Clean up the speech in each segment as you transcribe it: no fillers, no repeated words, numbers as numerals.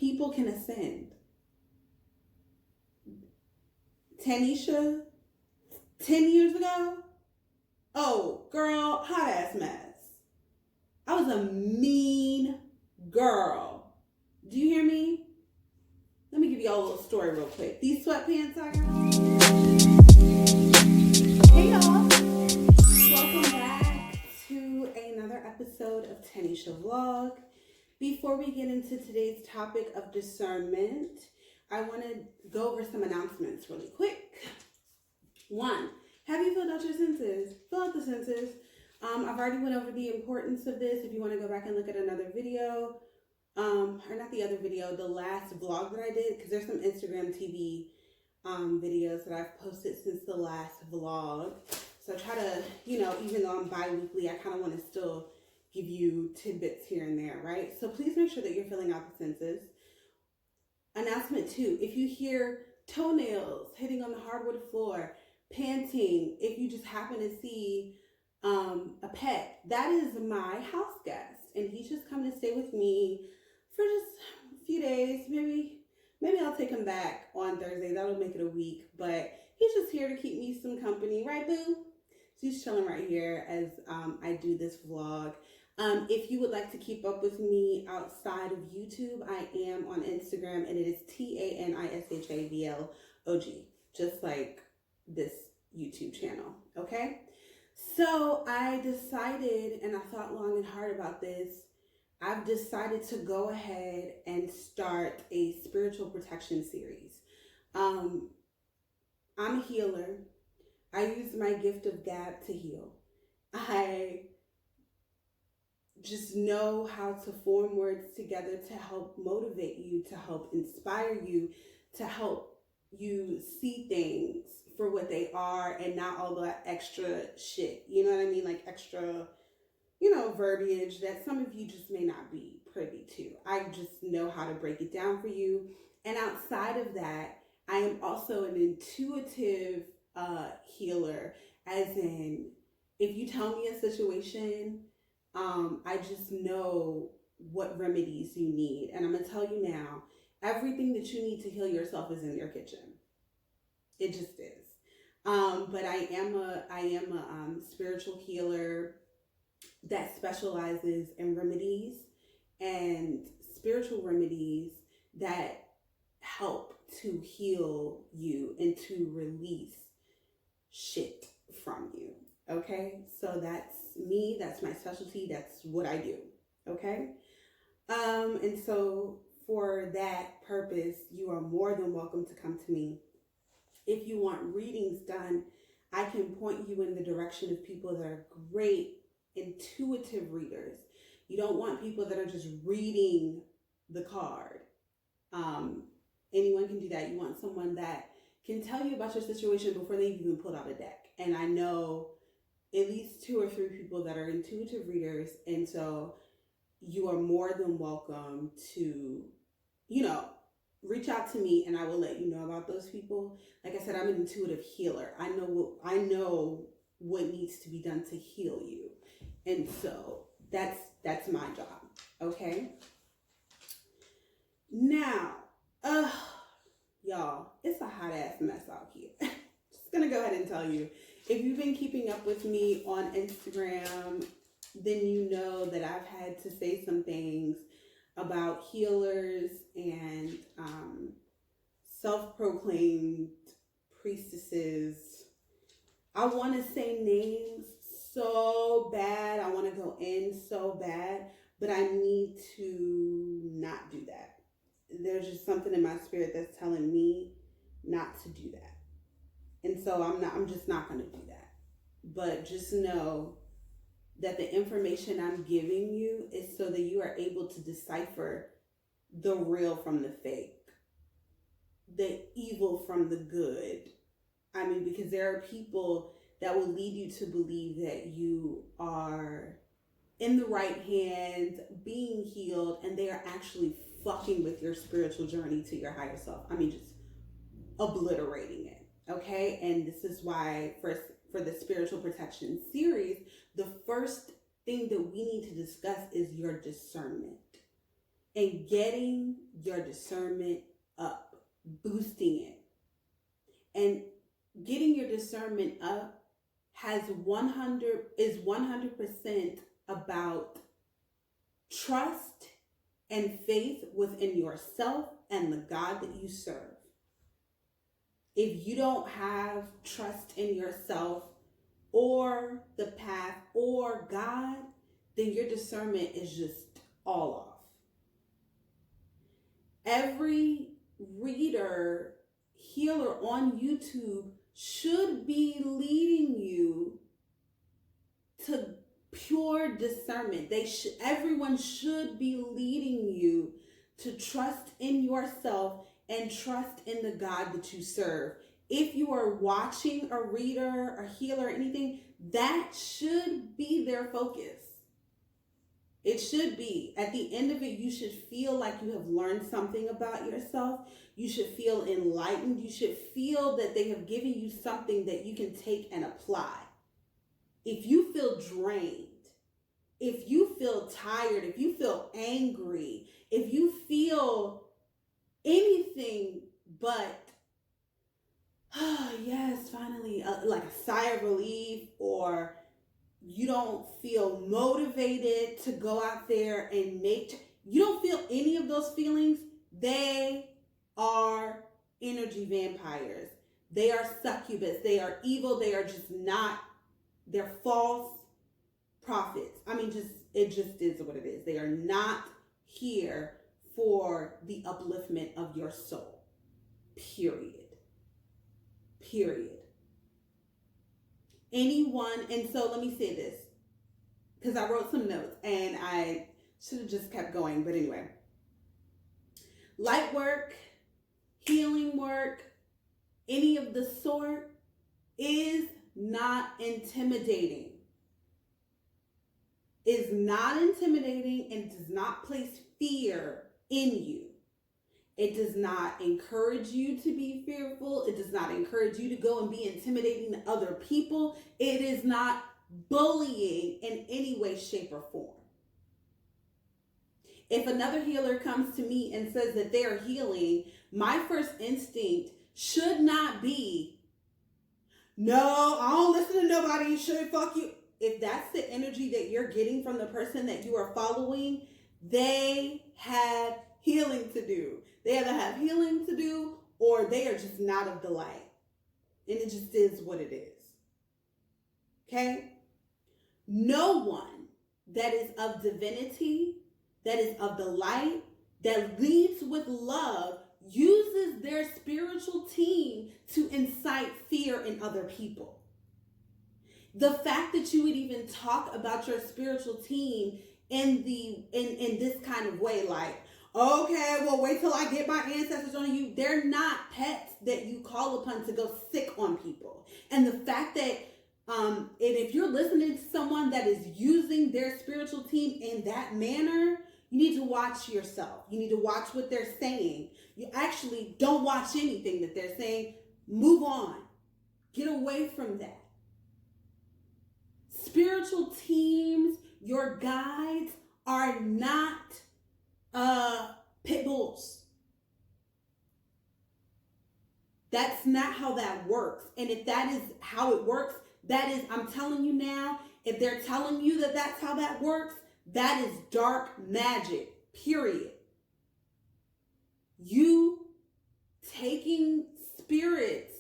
people can ascend. Tanisha, 10 years ago, oh, girl, hot ass mess. I was a mean girl. Do you hear me? Let me give you all a little story real quick. These sweatpants I got. Hey y'all. Welcome back to another episode of Tanisha Vlog. Before we get into today's topic of discernment, I want to go over some announcements really quick. 1, have you filled out your senses? Fill out the senses. I've already went over the importance of this. If you want to go back and look at another video, or not the other video, the last vlog that I did, because there's some Instagram TV videos that I've posted since the last vlog. So I try to, even though I'm bi-weekly, I kind of want to still give you tidbits here and there, right? So please make sure that you're filling out the senses. Announcement 2, if you hear toenails hitting on the hardwood floor, panting, if you just happen to see a pet, that is my house guest, and he's just coming to stay with me for just a few days. Maybe I'll take him back on Thursday. That'll make it a week, but he's just here to keep me some company, right, boo? So he's chilling right here as I do this vlog. If you would like to keep up with me outside of YouTube, I am on Instagram, and it is TANISHAVLOG, just like this YouTube channel, okay? So I decided, and I thought long and hard about this, I've decided to go ahead and start a spiritual protection series. I'm a healer. I use my gift of gab to heal. I just know how to form words together to help motivate you, to help inspire you, to help you see things for what they are and not all that extra shit. You know what I mean? Like extra, verbiage that some of you just may not be privy to. I just know how to break it down for you. And outside of that, I am also an intuitive healer, as in, if you tell me a situation, I just know what remedies you need. And I'm going to tell you now, everything that you need to heal yourself is in your kitchen. It just is. But I am a spiritual healer that specializes in remedies and spiritual remedies that help to heal you and to release shit from you. Okay, so that's me, that's my specialty, that's what I do, okay? And so for that purpose, you are more than welcome to come to me. If you want readings done, I can point you in the direction of people that are great, intuitive readers. You don't want people that are just reading the card. Anyone can do that. You want someone that can tell you about your situation before they've even pulled out a deck. And I know at least 2 or 3 people that are intuitive readers, and so you are more than welcome to, reach out to me, and I will let you know about those people. Like I said, I'm an intuitive healer. I know what needs to be done to heal you, and so that's my job. Okay. Now, y'all, it's a hot ass mess out here. Just gonna go ahead and tell you. If you've been keeping up with me on Instagram, then you know that I've had to say some things about healers and self-proclaimed priestesses. I want to say names so bad. I want to go in so bad, but I need to not do that. There's just something in my spirit that's telling me not to do that. And so I'm just not going to do that. But just know that the information I'm giving you is so that you are able to decipher the real from the fake, the evil from the good. I mean, because there are people that will lead you to believe that you are in the right hands, being healed, and they are actually fucking with your spiritual journey to your higher self. I mean, just obliterating it. Okay, and this is why for the spiritual protection series, the first thing that we need to discuss is your discernment and getting your discernment up, boosting it. And getting your discernment up is 100% about trust and faith within yourself and the God that you serve. If you don't have trust in yourself or the path or God, then your discernment is just all off. Every reader, healer on YouTube should be leading you to pure discernment. Everyone should be leading you to trust in yourself and trust in the God that you serve. If you are watching a reader, a healer, anything, that should be their focus. It should be. At the end of it, you should feel like you have learned something about yourself. You should feel enlightened. You should feel that they have given you something that you can take and apply. If you feel drained, if you feel tired, if you feel angry, if you feel anything but, yes, finally, like a sigh of relief, or you don't feel motivated to go out there and you don't feel any of those feelings, they are energy vampires. They are succubus. They are evil. They are just not, they're false prophets. I mean, it just is what it is. They are not here for the upliftment of your soul. Period. Anyone, and so let me say this, because I wrote some notes and I should have just kept going, but anyway. Light work, healing work, any of the sort is not intimidating. Is not intimidating and does not place fear in you. It does not encourage you to be fearful. It does not encourage you to go and be intimidating to other people. It is not bullying in any way, shape, or form. If another healer comes to me and says that they're healing, my first instinct should not be, no, I don't listen to nobody, you should fuck you. If that's the energy that you're getting from the person that you are following, they have healing to do. They either have healing to do or they are just not of the light. And it just is what it is. Okay? No one that is of divinity, that is of the light, that leads with love, uses their spiritual team to incite fear in other people. The fact that you would even talk about your spiritual team in this kind of way, like, okay, well, wait till I get my ancestors on you. They're not pets that you call upon to go sick on people. And the fact that, and if you're listening to someone that is using their spiritual team in that manner, you need to watch yourself. You need to watch what they're saying. You actually don't watch anything that they're saying. Move on. Get away from that. Spiritual teams, your guides, are not pit bulls. That's not how that works. And if that is how it works, that is, I'm telling you now, if they're telling you that that's how that works, that is dark magic, period. You taking spirits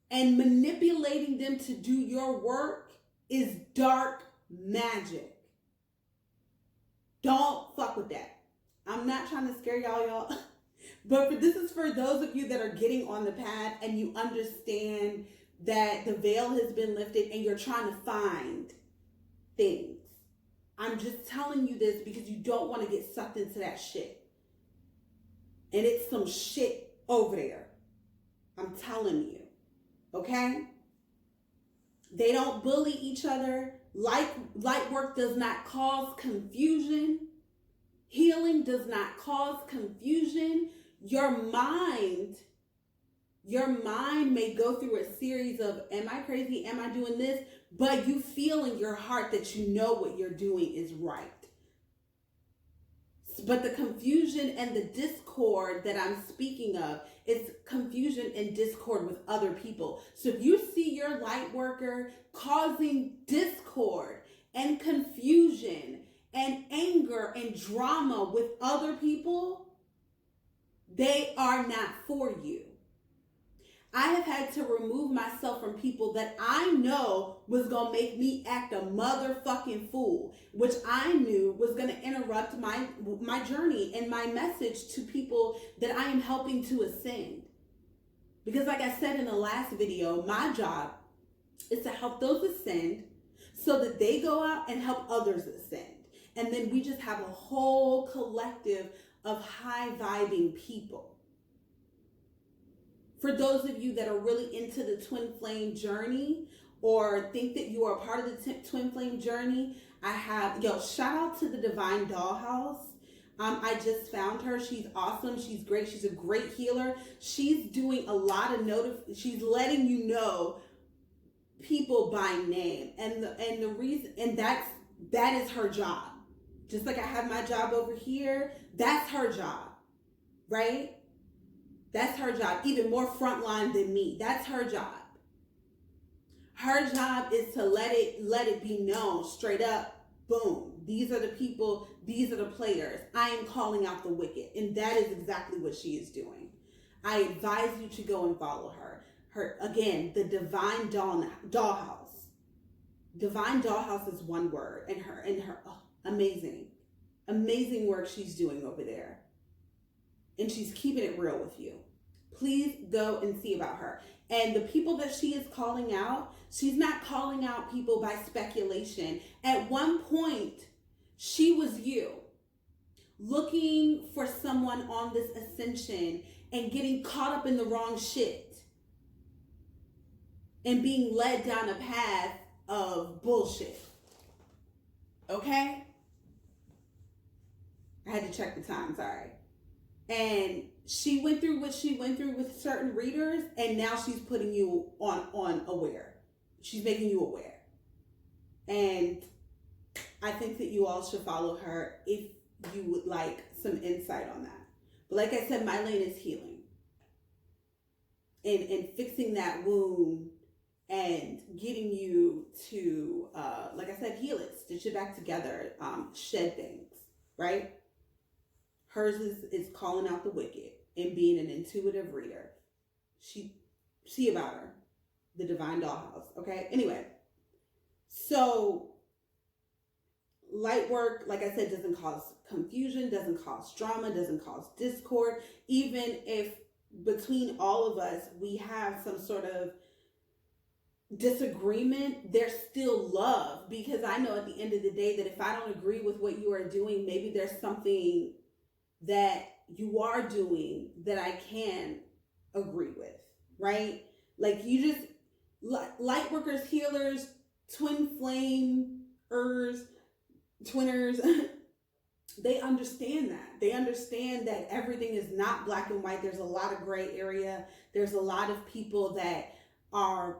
and manipulating them to do your work is dark magic. Don't fuck with that. I'm not trying to scare y'all. But this is for those of you that are getting on the path and you understand that the veil has been lifted and you're trying to find things. I'm just telling you this because you don't want to get sucked into that shit. And it's some shit over there. I'm telling you. Okay? They don't bully each other. Light work does not cause confusion. Healing does not cause confusion. Your mind may go through a series of, am I crazy? Am I doing this? But you feel in your heart that you know what you're doing is right. But the confusion and the discord that I'm speaking of is confusion and discord with other people. So if you see your light worker causing discord and confusion and anger and drama with other people, they are not for you. I have had to remove myself from people that I know was going to make me act a motherfucking fool, which I knew was going to interrupt my journey and my message to people that I am helping to ascend. Because like I said in the last video, my job is to help those ascend so that they go out and help others ascend. And then we just have a whole collective of high vibing people. For those of you that are really into the twin flame journey or think that you are a part of the twin flame journey, I have, shout out to the Divine Dollhouse. I just found her. She's awesome. She's great. She's a great healer. She's doing a lot of she's letting you know people by name. And the reason, and that is her job. Just like I have my job over here, that's her job, right? That's her job, even more frontline than me. That's her job. Her job is to let it be known straight up, boom. These are the people, these are the players. I am calling out the wicked. And that is exactly what she is doing. I advise you to go and follow her. Again, the Divine Dollhouse. Divine Dollhouse is one word. And her amazing work she's doing over there. And she's keeping it real with you. Please go and see about her. And the people that she is calling out, she's not calling out people by speculation. At one point, she was you, looking for someone on this ascension and getting caught up in the wrong shit and being led down a path of bullshit. Okay? I had to check the time, sorry. And she went through what she went through with certain readers, and now she's putting you on aware. She's making you aware. And I think that you all should follow her if you would like some insight on that. But like I said, my lane is healing. And fixing that wound and getting you to, like I said, heal it, stitch it back together, shed things, right? Hers is calling out the wicked and being an intuitive reader. See about her. The Divine Dollhouse. Okay? Anyway. So, light work, like I said, doesn't cause confusion, doesn't cause drama, doesn't cause discord. Even if between all of us, we have some sort of disagreement, there's still love. Because I know at the end of the day that if I don't agree with what you are doing, maybe there's something that you are doing that I can agree with, right? Like you just, light workers, healers, twin flamers, twinners, they understand that. They understand that everything is not black and white. There's a lot of gray area. There's a lot of people that are,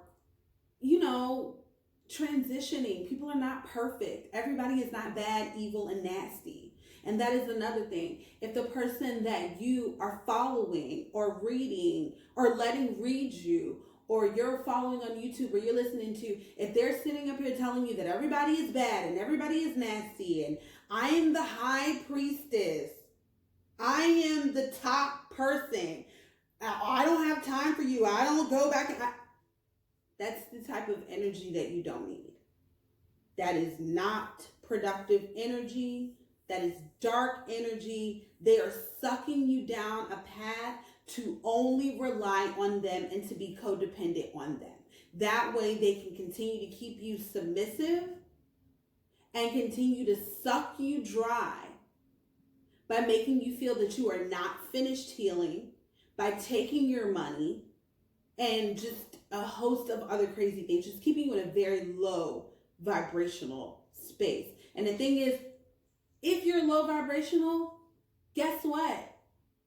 transitioning. People are not perfect. Everybody is not bad, evil, and nasty. And that is another thing. If the person that you are following or reading or letting read you, or you're following on YouTube or you're listening to, if they're sitting up here telling you that everybody is bad and everybody is nasty and I am the high priestess, I am the top person, I don't have time for you, I don't go back, that's the type of energy that you don't need. That is not productive energy. That is dark energy. They are sucking you down a path to only rely on them and to be codependent on them. That way they can continue to keep you submissive and continue to suck you dry by making you feel that you are not finished healing, by taking your money, and just a host of other crazy things, just keeping you in a very low vibrational space. And the thing is, if you're low vibrational, guess what?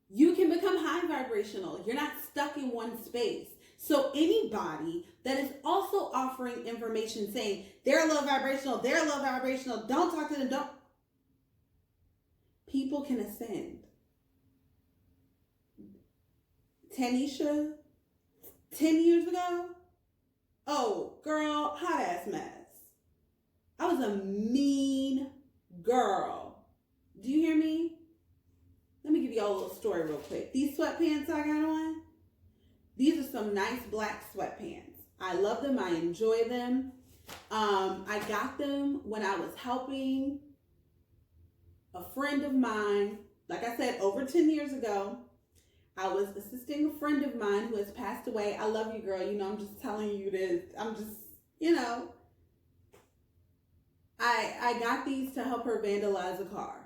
You can become high vibrational. You're not stuck in one space. So anybody that is also offering information saying they're low vibrational, don't talk to them, people can ascend. Tanisha, 10 years ago, oh, girl, hot ass mess. I was a mean girl. Do you hear me? Let me give y'all a little story real quick. These sweatpants I got on, these are some nice black sweatpants. I love them. I enjoy them. I got them when I was helping a friend of mine. Like I said, over 10 years ago, I was assisting a friend of mine who has passed away. I love you, girl. You know, I'm just telling you this. I'm just, you know. I got these to help her vandalize a car.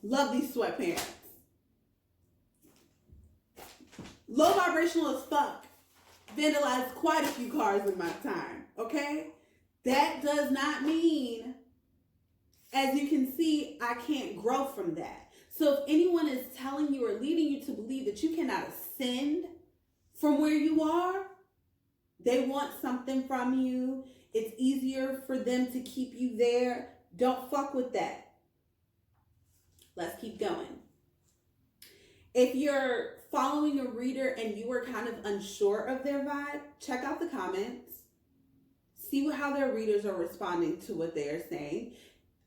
Love these sweatpants. Low vibrational as fuck. Vandalized quite a few cars in my time, okay? That does not mean, as you can see, I can't grow from that. So if anyone is telling you or leading you to believe that you cannot ascend from where you are, they want something from you. It's easier for them to keep you there. Don't fuck with that. Let's keep going. If you're following a reader and you were kind of unsure of their vibe, check out the comments. See how their readers are responding to what they are saying.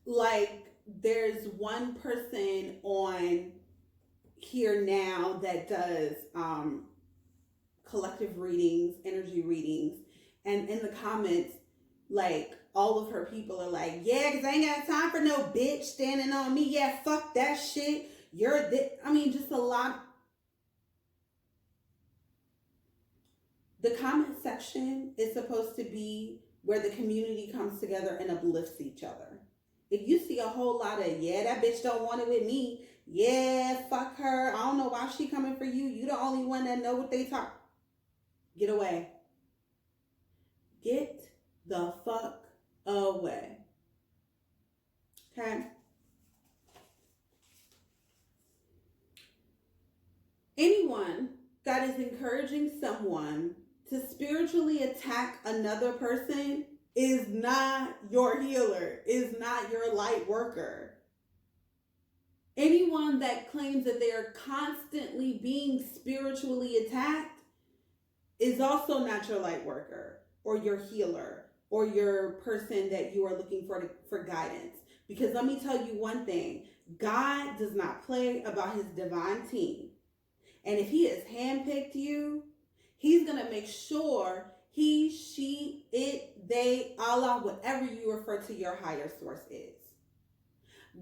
Like, there's one person on here now that does collective readings, energy readings, and in the comments, like, all of her people are like, yeah, because I ain't got time for no bitch standing on me. Yeah, fuck that shit. Just a lot. The comment section is supposed to be where the community comes together and uplifts each other. If you see a whole lot of, yeah, that bitch don't want it with me. Yeah, fuck her. I don't know why she coming for you. You the only one that know what they talk. Get away. Get the fuck away. Okay? Anyone that is encouraging someone to spiritually attack another person is not your healer, is not your light worker. Anyone that claims that they are constantly being spiritually attacked is also not your light worker or your healer or your person that you are looking for guidance. Because let me tell you one thing, God does not play about his divine team. And if he has handpicked you, he's going to make sure he, she, it, they, Allah, whatever you refer to your higher source is.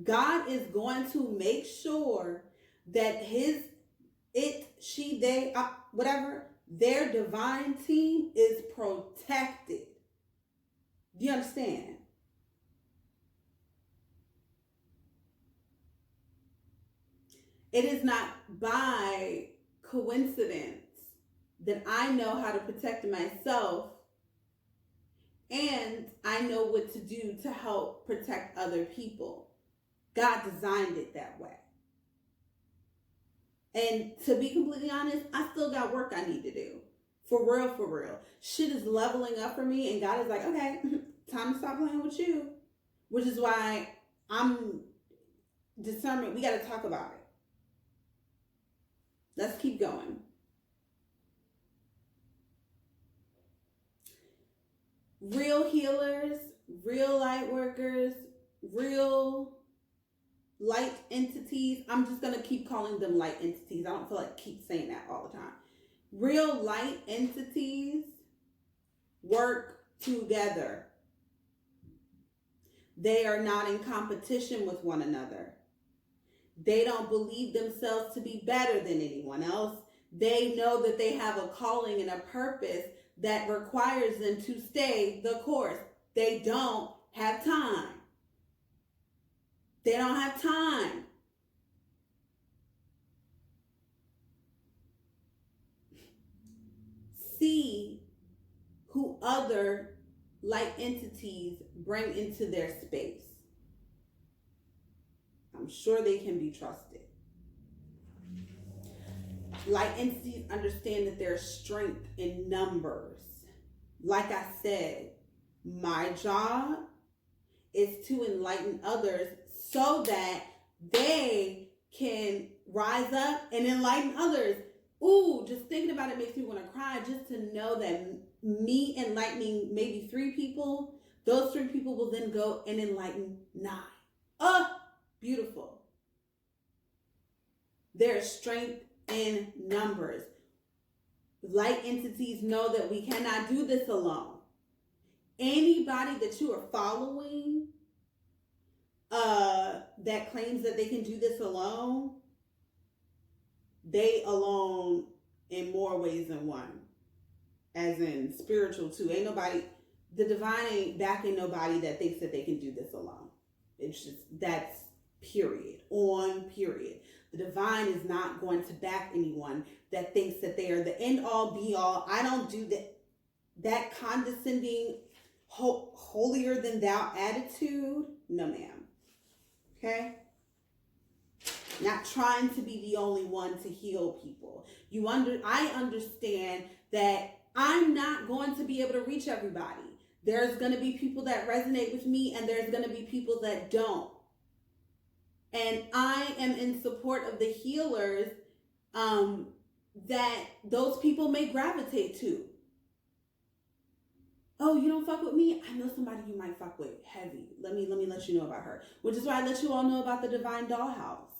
God is going to make sure that his, it, she, they, whatever, their divine team is protected. Do you understand? It is not by coincidence that I know how to protect myself and I know what to do to help protect other people. God designed it that way. And to be completely honest, I still got work I need to do. For real, for real. Shit is leveling up for me and God is like, okay, time to stop playing with you. Which is why I'm discernment. We got to talk about it. Let's keep going. Real healers, real light workers, real light entities. I'm just going to keep calling them light entities. I don't feel like keep saying that all the time. Real light entities work together. They are not in competition with one another. They don't believe themselves to be better than anyone else. They know that they have a calling and a purpose that requires them to stay the course. They don't have time. They don't have time. See who other light entities bring into their space. I'm sure they can be trusted. Light entities understand that there's strength in numbers. Like I said, my job is to enlighten others so that they can rise up and enlighten others. Ooh, just thinking about it makes me want to cry, just to know that me enlightening maybe 3 people, those 3 people will then go and enlighten 9. Oh, beautiful. There is strength in numbers. Light entities know that we cannot do this alone. Anybody that you are following that claims that they can do this alone, they alone in more ways than one, as in spiritual too. Ain't nobody, the divine ain't backing nobody that thinks that they can do this alone. It's just, that's period, on period. The divine is not going to back anyone that thinks that they are the end all be all. I don't do that condescending, holier than thou attitude. No, ma'am. Okay? Not trying to be the only one to heal people. I understand that I'm not going to be able to reach everybody. There's going to be people that resonate with me, and there's going to be people that don't. And I am in support of the healers that those people may gravitate to. Oh, you don't fuck with me? I know somebody you might fuck with heavy. Let me let you know about her. Which is why I let you all know about the Divine Dollhouse.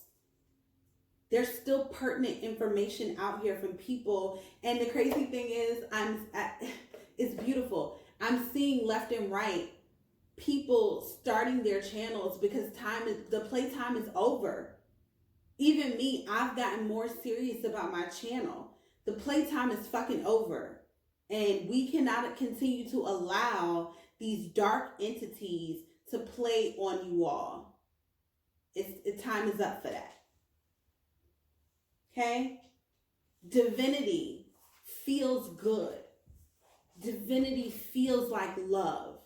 There's still pertinent information out here from people. And the crazy thing is, it's beautiful. I'm seeing left and right people starting their channels because the playtime is over. Even me, I've gotten more serious about my channel. The playtime is fucking over. And we cannot continue to allow these dark entities to play on you all. Time is up for that. Okay? Divinity feels good. Divinity feels like love.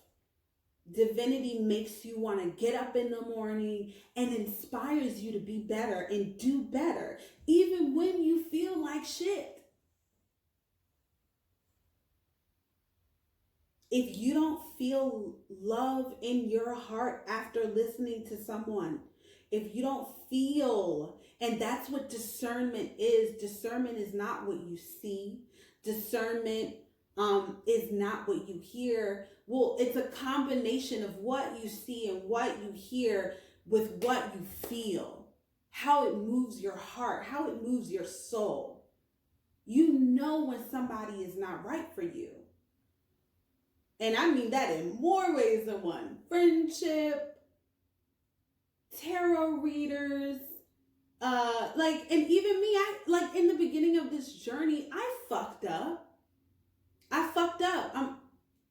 Divinity makes you want to get up in the morning and inspires you to be better and do better, even when you feel like shit. If you don't feel love in your heart after listening to someone, if you don't feel, and that's what discernment is. Discernment is not what you see. Discernment is not what you hear. Well, it's a combination of what you see and what you hear with what you feel, how it moves your heart, how it moves your soul. You know when somebody is not right for you. And I mean that in more ways than one. Friendship, tarot readers, and even me, in the beginning of this journey, I fucked up.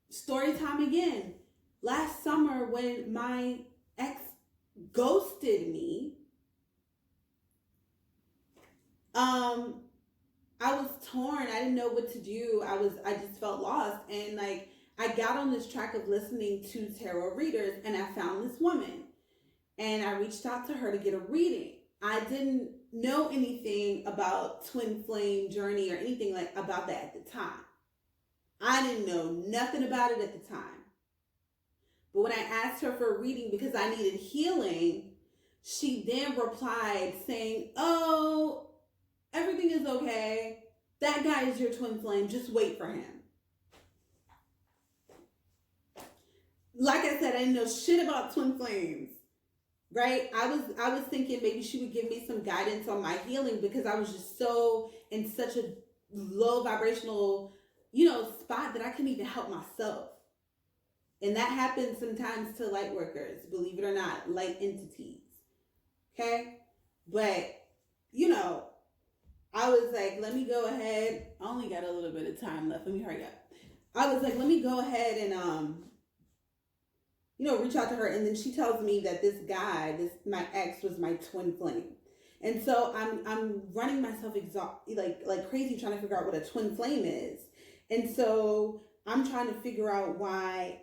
Story time again. Last summer when my ex ghosted me, I was torn. I didn't know what to do. I just felt lost. And I got on this track of listening to tarot readers, and I found this woman, and I reached out to her to get a reading. I didn't know anything about twin flame journey or anything about that at the time. I didn't know nothing about it at the time. But when I asked her for a reading because I needed healing, she then replied saying, "Oh, everything is okay. That guy is your twin flame. Just wait for him." Like I said, I didn't know shit about twin flames, right? I was thinking maybe she would give me some guidance on my healing because I was just so in such a low vibrational, spot that I couldn't even help myself. And that happens sometimes to light workers, believe it or not, light entities. Okay? But, I was like, let me go ahead. I only got a little bit of time left. Let me hurry up. I was like, let me go ahead and, reach out to her. And then she tells me that this guy, my ex, was my twin flame. And so I'm running myself like crazy trying to figure out what a twin flame is. And so I'm trying to figure out why,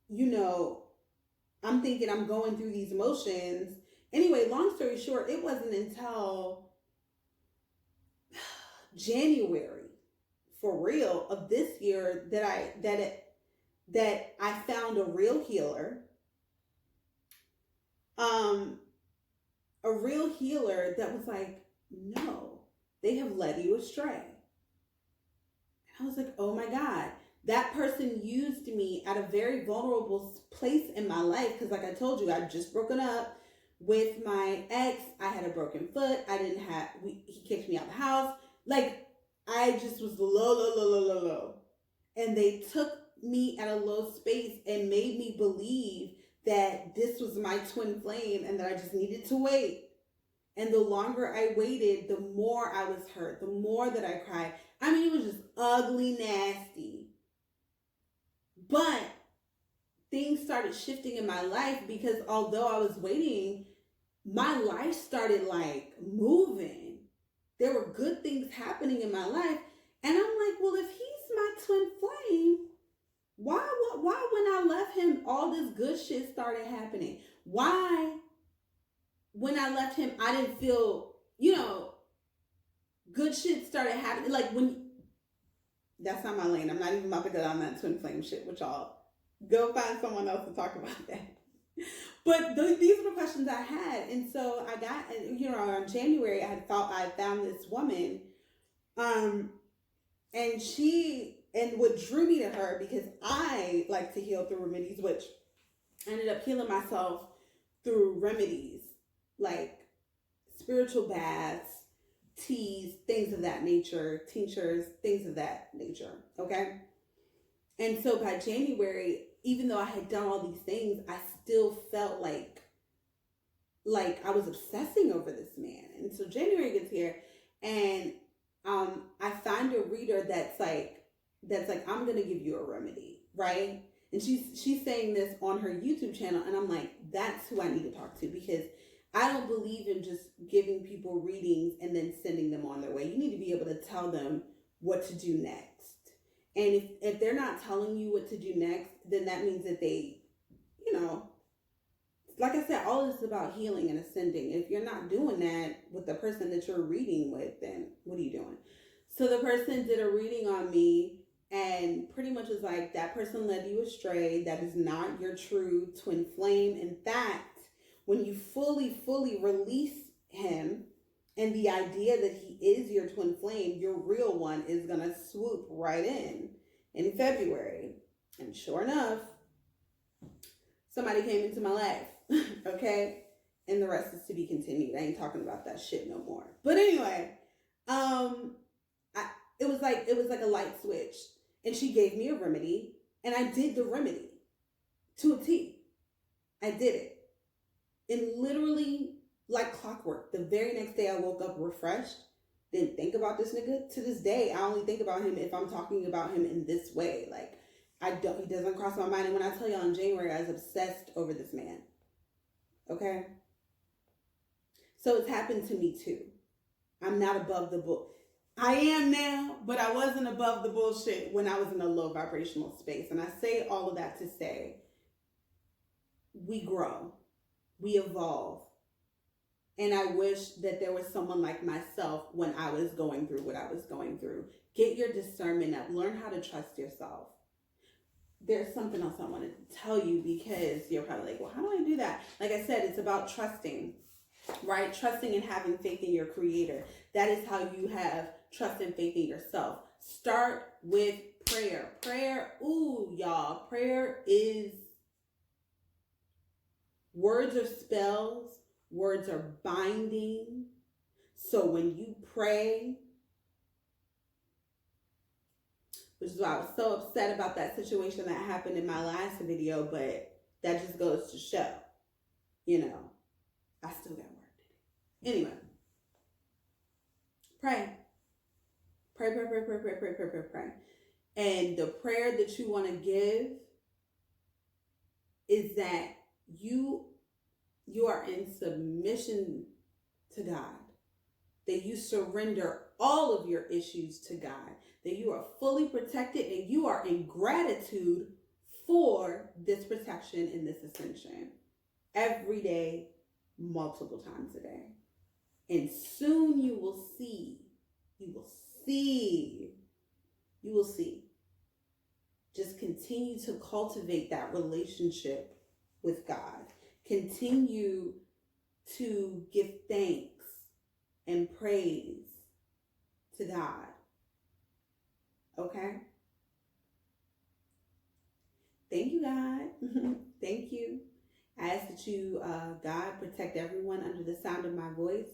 I'm thinking I'm going through these emotions. Anyway, long story short, it wasn't until January, for real, of this year that I found a real healer um, a real healer that was like, no, they have led you astray. I was like, oh my God. That person used me at a very vulnerable place in my life because, like I told you, I'd just broken up with my ex. I had a broken foot. He kicked me out of the house. Like, I just was low. And they took me at a low space and made me believe that this was my twin flame and that I just needed to wait. And the longer I waited, the more I was hurt, the more that I cried. I mean, it was just ugly, nasty. But things started shifting in my life because although I was waiting, my life started like moving. There were good things happening in my life. And I'm like, well, if he's my twin flame, why when I left him, all this good shit started happening? Why, when I left him, I didn't feel, good shit started happening? Like, that's not my lane. I'm not even about to go down that twin flame shit with y'all. Go find someone else to talk about that. But these are the questions I had. And so I got, in January, I found this woman, and what drew me to her, because I like to heal through remedies, which I ended up healing myself through remedies, like spiritual baths, teas, things of that nature, tinctures, things of that nature. Okay. And so by January, even though I had done all these things, I still felt like I was obsessing over this man. And so January gets here, and I find a reader that's like, I'm gonna give you a remedy, right? And she's saying this on her YouTube channel, and I'm like, that's who I need to talk to, because I don't believe in just giving people readings and then sending them on their way. You need to be able to tell them what to do next. And if they're not telling you what to do next, then that means that they, like I said, all this is about healing and ascending. If you're not doing that with the person that you're reading with, then what are you doing? So the person did a reading on me and pretty much was like, that person led you astray. That is not your true twin flame. In fact, when you fully release him and the idea that he is your twin flame, your real one is going to swoop right in February. And sure enough, somebody came into my life. Okay? And the rest is to be continued. I ain't talking about that shit no more. But anyway, it was like a light switch. And she gave me a remedy, and I did the remedy to a T. I did it. And literally, like clockwork, the very next day I woke up refreshed. Didn't think about this nigga. To this day, I only think about him if I'm talking about him in this way. Like, he doesn't cross my mind. And when I tell y'all in January, I was obsessed over this man. Okay? So it's happened to me too. I'm not above the bull. I am now, but I wasn't above the bullshit when I was in a low vibrational space. And I say all of that to say, we grow. We evolve. And I wish that there was someone like myself when I was going through what I was going through. Get your discernment up. Learn how to trust yourself. There's something else I wanted to tell you, because you're probably like, well, how do I do that? Like I said, it's about trusting, right? Trusting and having faith in your creator. That is how you have trust and faith in yourself. Start with prayer. Prayer, y'all, prayer is, words are spells. Words are binding. So when you pray, which is why I was so upset about that situation that happened in my last video, but that just goes to show, I still got work to do. Anyway, pray. Pray. And the prayer that you want to give is that you are in submission to God, that you surrender all of your issues to God, that you are fully protected, and you are in gratitude for this protection and this ascension every day, multiple times a day. And soon you will see. Just continue to cultivate that relationship with God. Continue to give thanks and praise to God. Okay? Thank you, God. Thank you. I ask that you, God, protect everyone under the sound of my voice.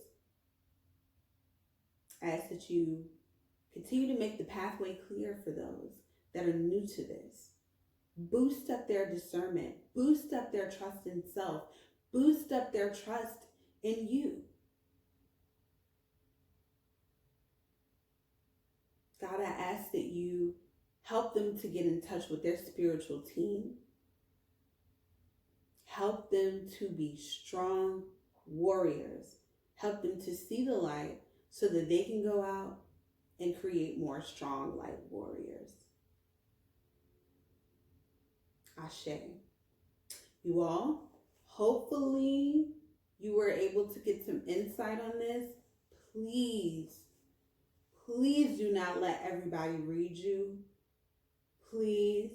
I ask that you continue to make the pathway clear for those that are new to this. Boost up their discernment. Boost up their trust in self. Boost up their trust in you. God, I ask that you help them to get in touch with their spiritual team. Help them to be strong warriors. Help them to see the light so that they can go out and create more strong light warriors. Ashe. You all, hopefully you were able to get some insight on this. Please do not let everybody read you. Please,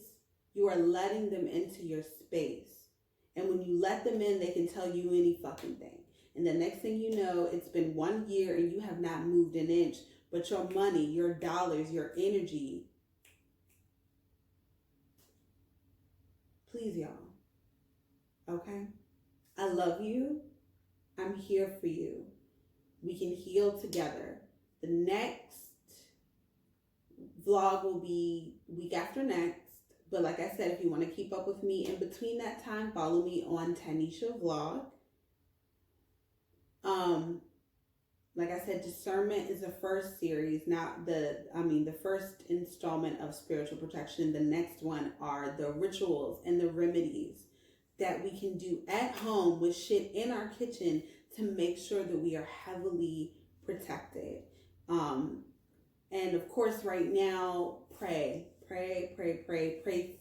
you are letting them into your space. And when you let them in, they can tell you any fucking thing. And the next thing you know, it's been 1 year and you have not moved an inch, but your money, your dollars, your energy. Please, y'all. Okay? I love you. I'm here for you. We can heal together. The next vlog will be week after next. But like I said, if you want to keep up with me in between that time, follow me on Tanisha vlog. Like I said, Discernment is the first series, not the first installment of spiritual protection. The next one are the rituals and the remedies that we can do at home with shit in our kitchen to make sure that we are heavily protected. And of course, right now, pray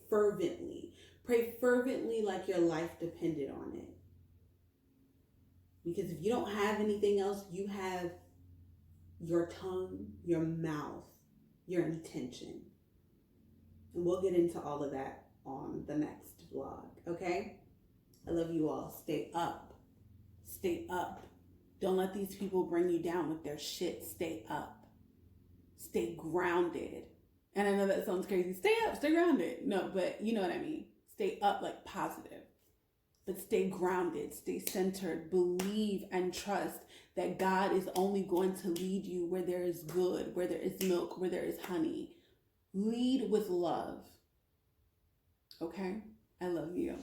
fervently. Pray fervently like your life depended on it. Because if you don't have anything else, you have your tongue, your mouth, your intention. And we'll get into all of that on the next vlog, okay? I love you all. Stay up. Stay up. Don't let these people bring you down with their shit. Stay up. Stay grounded. And I know that sounds crazy. Stay up, stay grounded. No, but you know what I mean. Stay up, like positive. But stay grounded, stay centered, believe and trust that God is only going to lead you where there is good, where there is milk, where there is honey. Lead with love. Okay? I love you.